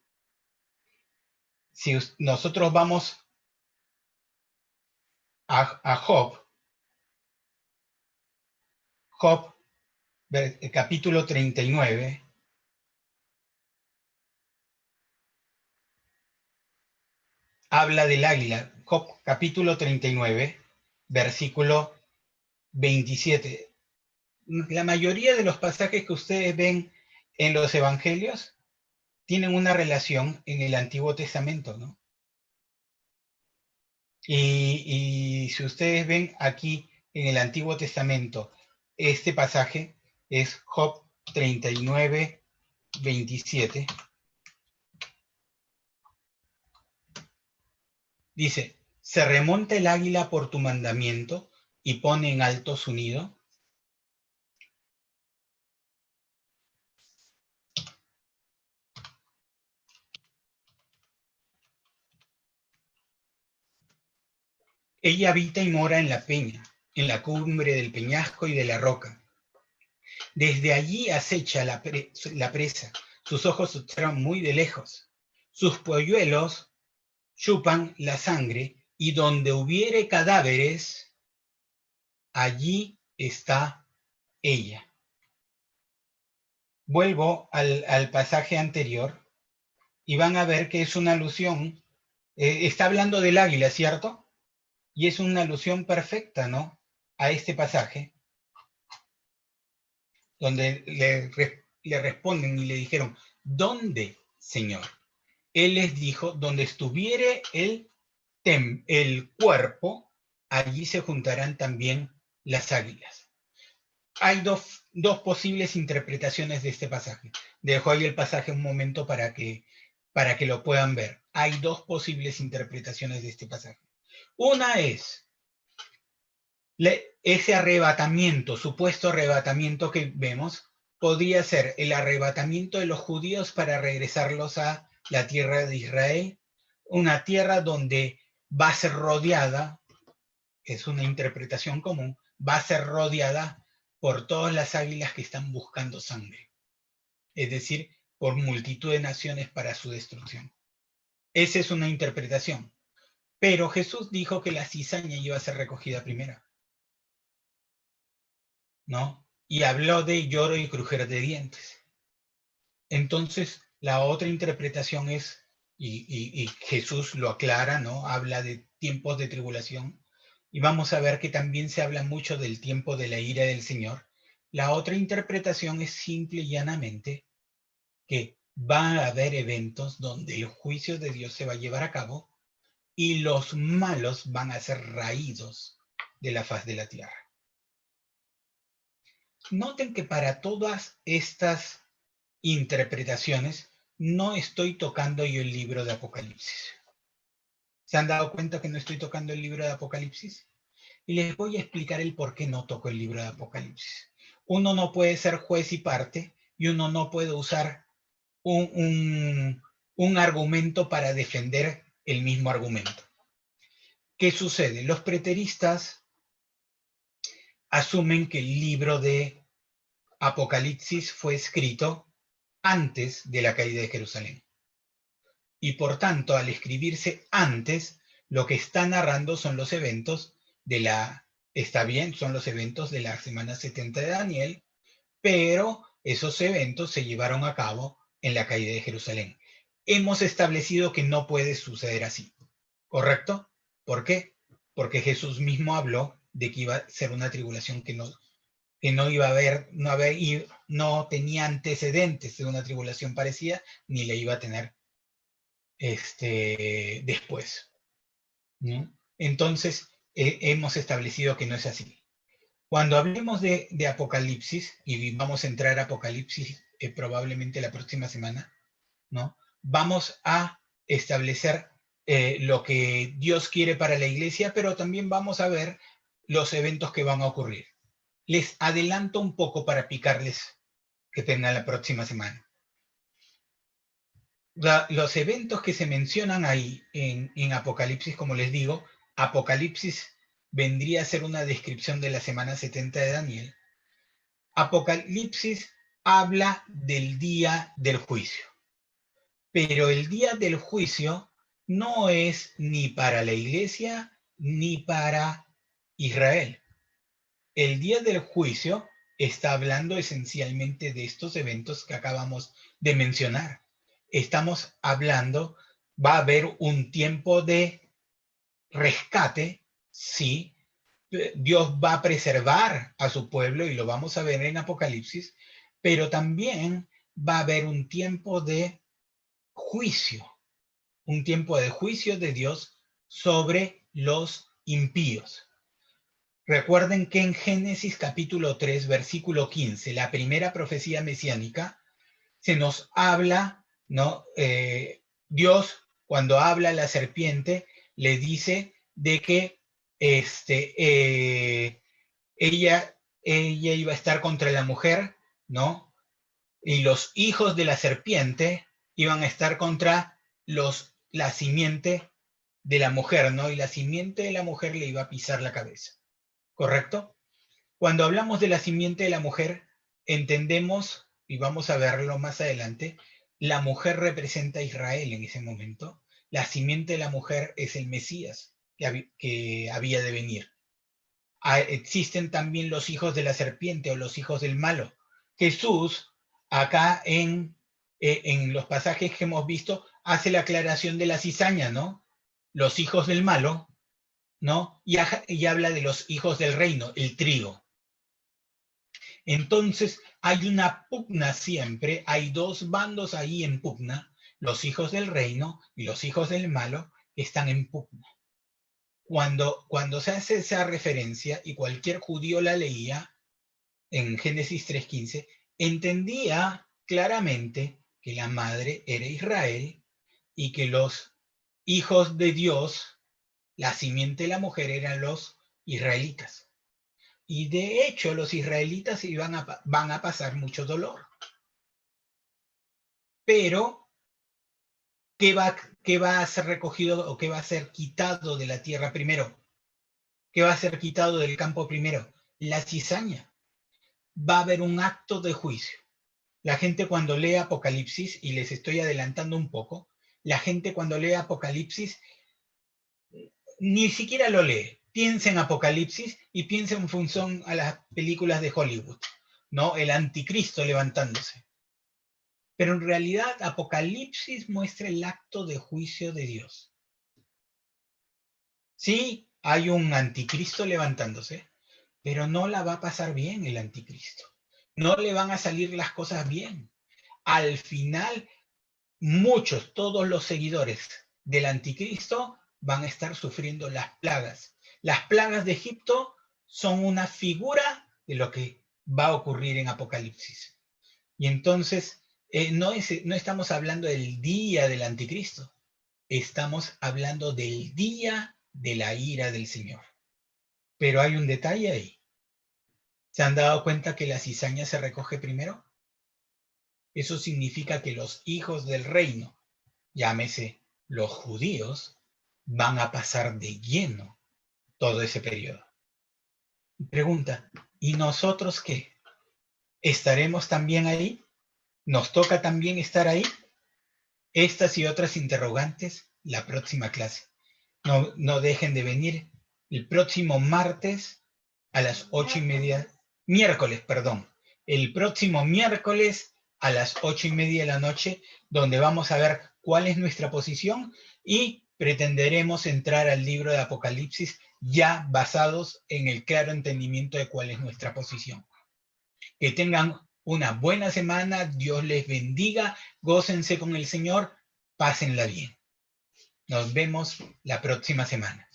Si nosotros vamos a Job, capítulo 39, habla del águila. Job, capítulo 39, versículo 27. La mayoría de los pasajes que ustedes ven en los evangelios tienen una relación en el Antiguo Testamento, ¿no? Y si ustedes ven aquí en el Antiguo Testamento, este pasaje es Job 39, 27. Dice, ¿se remonta el águila por tu mandamiento y pone en alto su nido? Ella habita y mora en la peña, en la cumbre del peñasco y de la roca. Desde allí acecha la presa. Sus ojos observan muy de lejos. Sus polluelos chupan la sangre, y donde hubiere cadáveres, allí está ella. Vuelvo al pasaje anterior y van a ver que es una alusión. Está hablando del águila, ¿cierto? Y es una alusión perfecta, ¿no? A este pasaje, donde le responden y le dijeron, ¿dónde, Señor? Él les dijo, donde estuviere el cuerpo, allí se juntarán también las águilas. Hay dos posibles interpretaciones de este pasaje. Dejo ahí el pasaje un momento para que lo puedan ver. Hay dos posibles interpretaciones de este pasaje. Una es ese arrebatamiento, supuesto arrebatamiento que vemos, podría ser el arrebatamiento de los judíos para regresarlos a la tierra de Israel, una tierra donde va a ser rodeada, es una interpretación común, va a ser rodeada por todas las águilas que están buscando sangre, es decir, por multitud de naciones para su destrucción. Esa es una interpretación. Pero Jesús dijo que la cizaña iba a ser recogida primero, ¿no? Y habló de lloro y crujir de dientes. Entonces, la otra interpretación es, y Jesús lo aclara, ¿no? Habla de tiempos de tribulación, y vamos a ver que también se habla mucho del tiempo de la ira del Señor. La otra interpretación es simple y llanamente que va a haber eventos donde el juicio de Dios se va a llevar a cabo y los malos van a ser raídos de la faz de la tierra. Noten que para todas estas interpretaciones no estoy tocando yo el libro de Apocalipsis. ¿Se han dado cuenta que no estoy tocando el libro de Apocalipsis? Y les voy a explicar el por qué no toco el libro de Apocalipsis. Uno no puede ser juez y parte y uno no puede usar un argumento para defender el mismo argumento. ¿Qué sucede? Los preteristas asumen que el libro de Apocalipsis fue escrito antes de la caída de Jerusalén. Y por tanto, al escribirse antes, lo que está narrando son los eventos está bien, son los eventos de la semana 70 de Daniel, pero esos eventos se llevaron a cabo en la caída de Jerusalén. Hemos establecido que no puede suceder así, ¿correcto? ¿Por qué? Porque Jesús mismo habló de que iba a ser una tribulación que no iba a haber, no tenía antecedentes de una tribulación parecida, ni le iba a tener después, ¿no? Entonces, hemos establecido que no es así. Cuando hablemos de Apocalipsis, y vamos a entrar a Apocalipsis probablemente la próxima semana, ¿no? Vamos a establecer lo que Dios quiere para la iglesia, pero también vamos a ver los eventos que van a ocurrir. Les adelanto un poco para picarles que tengan la próxima semana. Los eventos que se mencionan ahí en Apocalipsis, como les digo, Apocalipsis vendría a ser una descripción de la semana 70 de Daniel. Apocalipsis habla del día del juicio, pero el día del juicio no es ni para la iglesia ni para Israel. El día del juicio está hablando esencialmente de estos eventos que acabamos de mencionar. Estamos hablando, va a haber un tiempo de rescate, sí, Dios va a preservar a su pueblo, y lo vamos a ver en Apocalipsis, pero también va a haber un tiempo de juicio, un tiempo de juicio de Dios sobre los impíos. Recuerden que en Génesis capítulo 3, versículo 15, la primera profecía mesiánica, se nos habla, ¿no? Dios, cuando habla a la serpiente, le dice de que ella iba a estar contra la mujer, ¿no? Y los hijos de la serpiente iban a estar contra la simiente de la mujer, ¿no? Y la simiente de la mujer le iba a pisar la cabeza, ¿correcto? Cuando hablamos de la simiente de la mujer, entendemos, y vamos a verlo más adelante, la mujer representa a Israel en ese momento. La simiente de la mujer es el Mesías que había de venir. Existen también los hijos de la serpiente o los hijos del malo. Jesús, acá en los pasajes que hemos visto, hace la aclaración de la cizaña, ¿no? Los hijos del malo, ¿no? Y habla de los hijos del reino, el trigo. Entonces hay una pugna siempre, hay dos bandos ahí en pugna, los hijos del reino y los hijos del malo, que están en pugna. Cuando se hace esa referencia, y cualquier judío la leía en Génesis 3:15, entendía claramente que la madre era Israel y que los hijos de Dios, la simiente de la mujer, eran los israelitas. Y de hecho los israelitas van a pasar mucho dolor. Pero, ¿qué va a ser recogido o qué va a ser quitado de la tierra primero? ¿Qué va a ser quitado del campo primero? La cizaña. Va a haber un acto de juicio. La gente cuando lee Apocalipsis, y les estoy adelantando un poco, la gente cuando lee Apocalipsis ni siquiera lo lee. Piensa en Apocalipsis y piensa en función a las películas de Hollywood, ¿no? El anticristo levantándose. Pero en realidad Apocalipsis muestra el acto de juicio de Dios. Sí, hay un anticristo levantándose, pero no la va a pasar bien el anticristo. No le van a salir las cosas bien. Al final, todos los seguidores del anticristo van a estar sufriendo las plagas. Las plagas de Egipto son una figura de lo que va a ocurrir en Apocalipsis. Y entonces, no estamos hablando del día del anticristo, estamos hablando del día de la ira del Señor. Pero hay un detalle ahí. ¿Se han dado cuenta que la cizaña se recoge primero? Eso significa que los hijos del reino, llámese los judíos, van a pasar de lleno todo ese periodo. Pregunta, ¿y nosotros qué? ¿Estaremos también ahí? ¿Nos toca también estar ahí? Estas y otras interrogantes la próxima clase. No dejen de venir el próximo martes a las 8:30, el próximo miércoles a las 8:30 de la noche, donde vamos a ver cuál es nuestra posición y pretenderemos entrar al libro de Apocalipsis ya basados en el claro entendimiento de cuál es nuestra posición. Que tengan una buena semana, Dios les bendiga, gócense con el Señor, pásenla bien. Nos vemos la próxima semana.